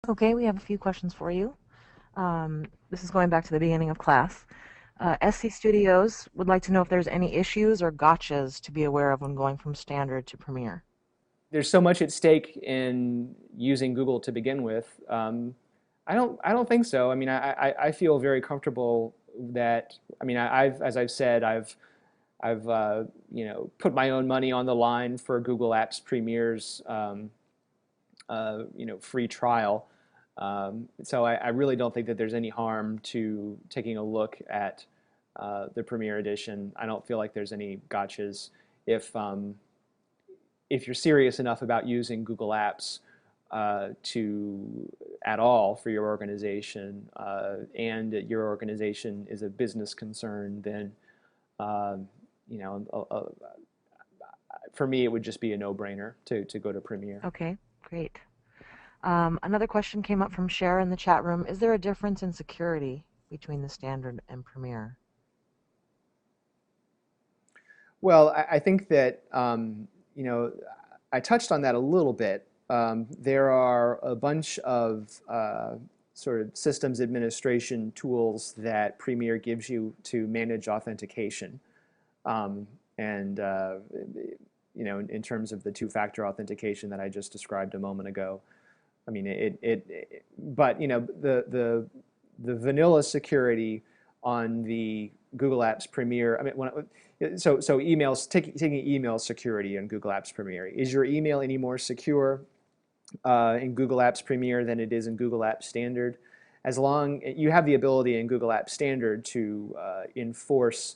Okay, we have a few questions for you. This is going back to the beginning of class. SC Studios would like to know if there's any issues or gotchas to be aware of when going from standard to Premiere. There's so much at stake in using Google to begin with. I don't think so. I mean, I feel very comfortable that, I mean, as I've said, I've put my own money on the line for Google Apps Premiere's free trial. So I really don't think that there's any harm to taking a look at the Premiere Edition. I don't feel like there's any gotchas if you're serious enough about using Google Apps to at all for your organization, and your organization is a business concern, then uh, you know, for me, it would just be a no-brainer to go to Premiere. Okay, great. Another question came up from Cher in the chat room. Is there a difference in security between the standard and Premiere? Well, I think that I touched on that a little bit. There are a bunch of sort of systems administration tools that Premiere gives you to manage authentication. And in terms of the two-factor authentication that I just described a moment ago, I mean, but the vanilla security on the Google Apps Premiere. I mean, so emails, taking email security in Google Apps Premiere. Is your email any more secure in Google Apps Premiere than it is in Google Apps Standard? As long you have the ability in Google Apps Standard to enforce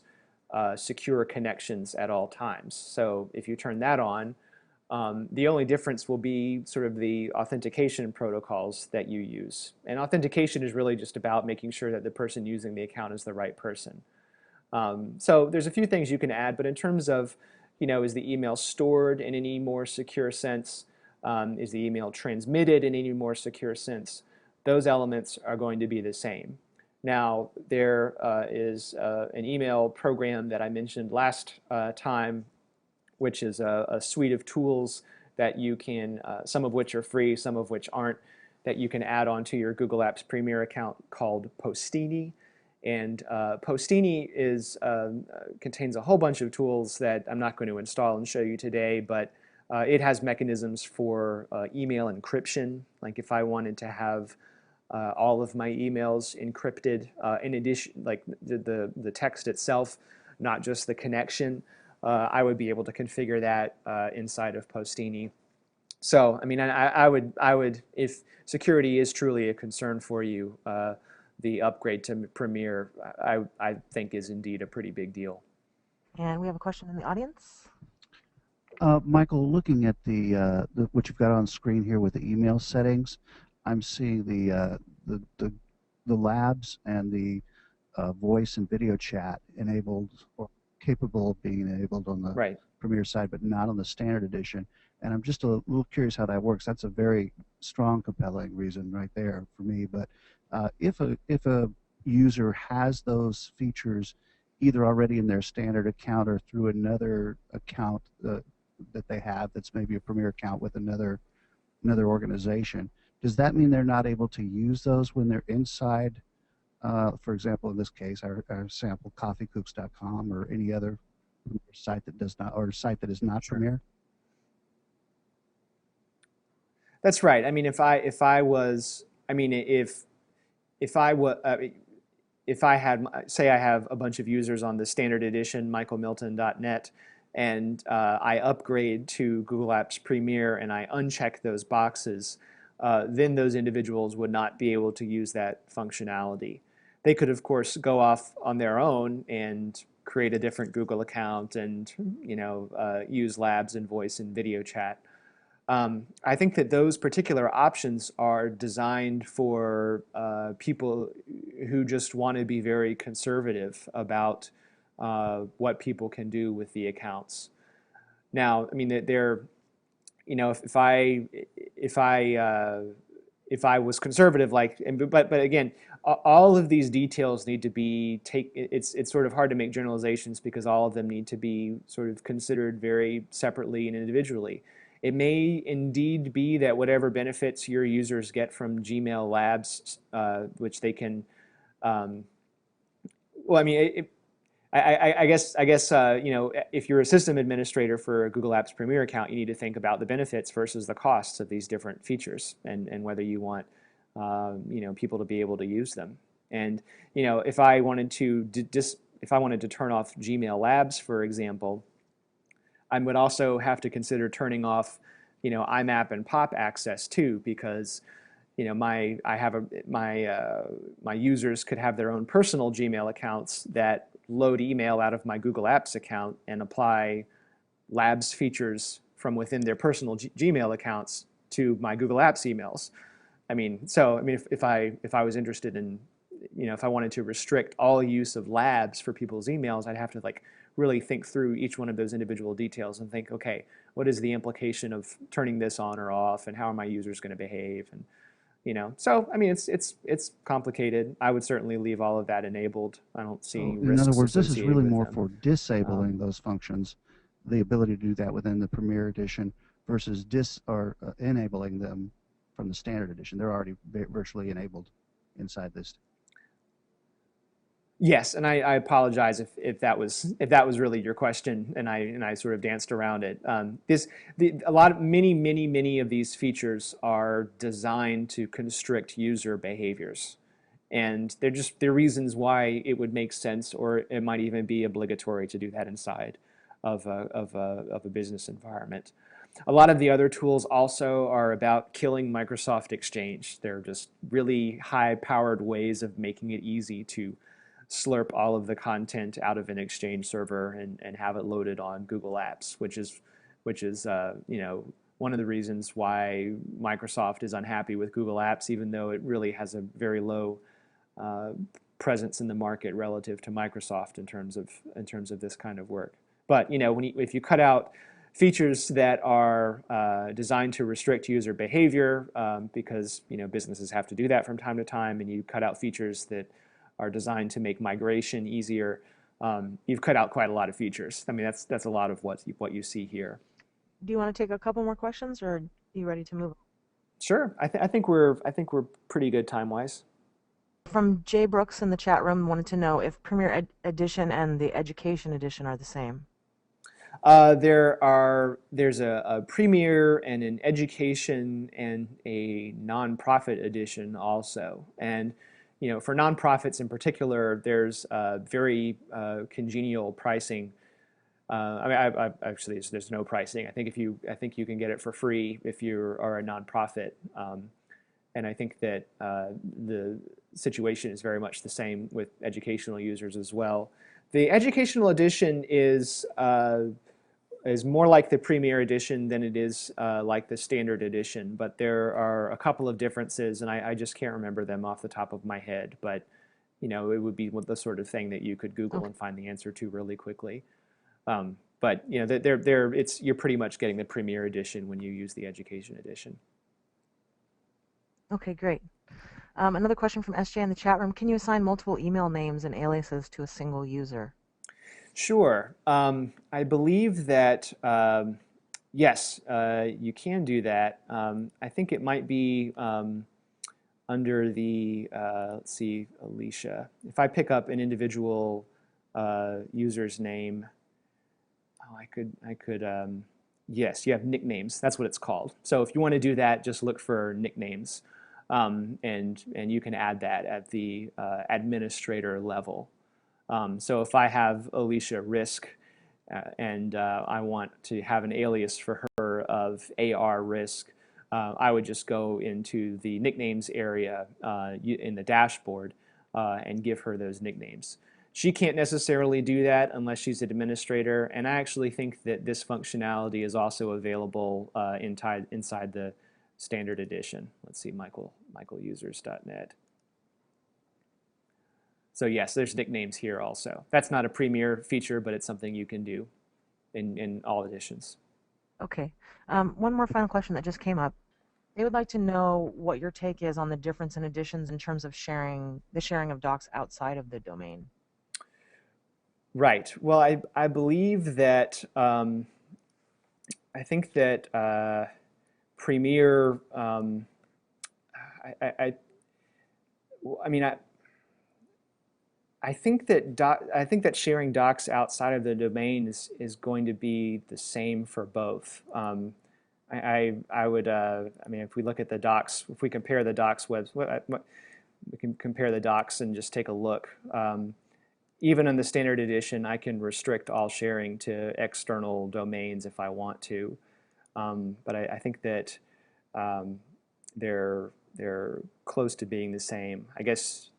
secure connections at all times. So if you turn that on, the only difference will be sort of the authentication protocols that you use. And authentication is really just about making sure that the person using the account is the right person. So there's a few things you can add, but in terms of, is the email stored in any more secure sense? Is the email transmitted in any more secure sense? Those elements are going to be the same. Now, there is an email program that I mentioned last time, which is a suite of tools that you can, some of which are free, some of which aren't, that you can add onto your Google Apps Premiere account called Postini. And Postini contains a whole bunch of tools that I'm not going to install and show you today, but it has mechanisms for email encryption. Like if I wanted to have all of my emails encrypted, in addition, like the text itself, not just the connection, I would be able to configure that inside of Postini. So, I mean, I would, if security is truly a concern for you, the upgrade to Premiere, I think is indeed a pretty big deal. And we have a question in the audience. Michael, looking at what you've got on screen here with the email settings, I'm seeing the labs and the voice and video chat enabled or capable of being enabled on the Right. Premiere side, but not on the standard edition. And I'm just a little curious how that works. That's a very strong, compelling reason right there for me. But if a user has those features either already in their standard account or through another account that they have that's maybe a Premiere account with another organization, does that mean they're not able to use those when they're inside, for example, in this case, our sample coffeecoops.com or any other site that does not, or site that is not Sure. Premiere? That's right. I mean, if I was, I mean, if I was, if I had, say I have a bunch of users on the standard edition, michaelmilton.net, and I upgrade to Google Apps Premiere and I uncheck those boxes, then those individuals would not be able to use that functionality. They could, of course, go off on their own and create a different Google account and use Labs and voice and video chat. I think that those particular options are designed for people who just want to be very conservative about what people can do with the accounts. Now, I mean, they're, if I was conservative, like, but again, all of these details need to be it's sort of hard to make generalizations because all of them need to be sort of considered very separately and individually. It may indeed be that whatever benefits your users get from Gmail Labs, which they can, um, well, I mean, I guess you know, if you're a system administrator for a Google Apps Premier account, you need to think about the benefits versus the costs of these different features, and whether you want you know, people to be able to use them. And you know, if I wanted to turn off Gmail Labs, for example, I would also have to consider turning off, you know, IMAP and POP access too, because you know, my users could have their own personal Gmail accounts that load email out of my Google Apps account and apply Labs features from within their personal Gmail accounts to my Google Apps emails. I mean, so I mean, if I was interested in, you know, if I wanted to restrict all use of Labs for people's emails, I'd have to like really think through each one of those individual details and think, okay, what is the implication of turning this on or off, and how are my users going to behave, and you know, so I mean, it's complicated. I would certainly leave all of that enabled. I don't see So any in other risks words, this is associated really with more them. for disabling Um, those functions, the ability to do that within the Premier Edition versus enabling them from the Standard Edition. They're already virtually enabled inside this. yes, and I apologize if that was really your question, and I sort of danced around it. A lot of many of these features are designed to constrict user behaviors, and they're reasons why it would make sense, or it might even be obligatory to do that inside of a business environment. A lot of the other tools also are about killing Microsoft Exchange. They're just really high-powered ways of making it easy to slurp all of the content out of an Exchange server and have it loaded on Google Apps, which is you know, one of the reasons why Microsoft is unhappy with Google Apps, even though it really has a very low uh, presence in the market relative to Microsoft in terms of this kind of work. But you know, if you cut out features that are designed to restrict user behavior, because you know, businesses have to do that from time to time, and you cut out features that are designed to make migration easier, you've cut out quite a lot of features. I mean, that's a lot of what you see here. Do you want to take a couple more questions, or are you ready to move on? Sure, I think we're pretty good time wise. From Jay Brooks in the chat room wanted to know if Premier Edition and the Education Edition are the same. There's a premier and an education and a nonprofit edition also, and you know, for nonprofits in particular, there's very congenial pricing. I mean, actually, there's no pricing. I think you can get it for free if you are a nonprofit, and I think that the situation is very much the same with educational users as well. The educational edition is more like the Premier Edition than it is like the Standard Edition, but there are a couple of differences, and I just can't remember them off the top of my head. But you know, it would be the sort of thing that you could Google Okay. and find the answer to really quickly. But you know, you're pretty much getting the Premier Edition when you use the Education Edition. Okay, great. Another question from SJ in the chat room. Can you assign multiple email names and aliases to a single user? Sure. I believe that yes, you can do that. I think it might be under the let's see, Alicia. If I pick up an individual user's name, oh, I could. Yes, you have nicknames. That's what it's called. So if you want to do that, just look for nicknames, and you can add that at the administrator level. So if I have Alicia Risk and I want to have an alias for her of AR Risk, I would just go into the nicknames area in the dashboard and give her those nicknames. She can't necessarily do that unless she's an administrator, and I actually think that this functionality is also available inside the standard edition. Let's see, michaelusers.net. So yes, there's nicknames here also. That's not a premier feature, but it's something you can do in all editions. Okay. One more final question that just came up. They would like to know what your take is on the difference in editions in terms of the sharing of docs outside of the domain. Right. Well, I believe that I think that Premiere, I, I, I mean, I think that I think that sharing docs outside of the domain is going to be the same for both. I would I mean, if we look at the docs, if we compare the docs webs, we can compare the docs and just take a look. Even in the standard edition, I can restrict all sharing to external domains if I want to. But I think that um, they're close to being the same. I guess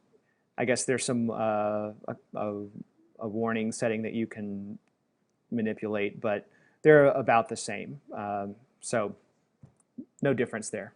there's some a warning setting that you can manipulate, but they're about the same. So no difference there.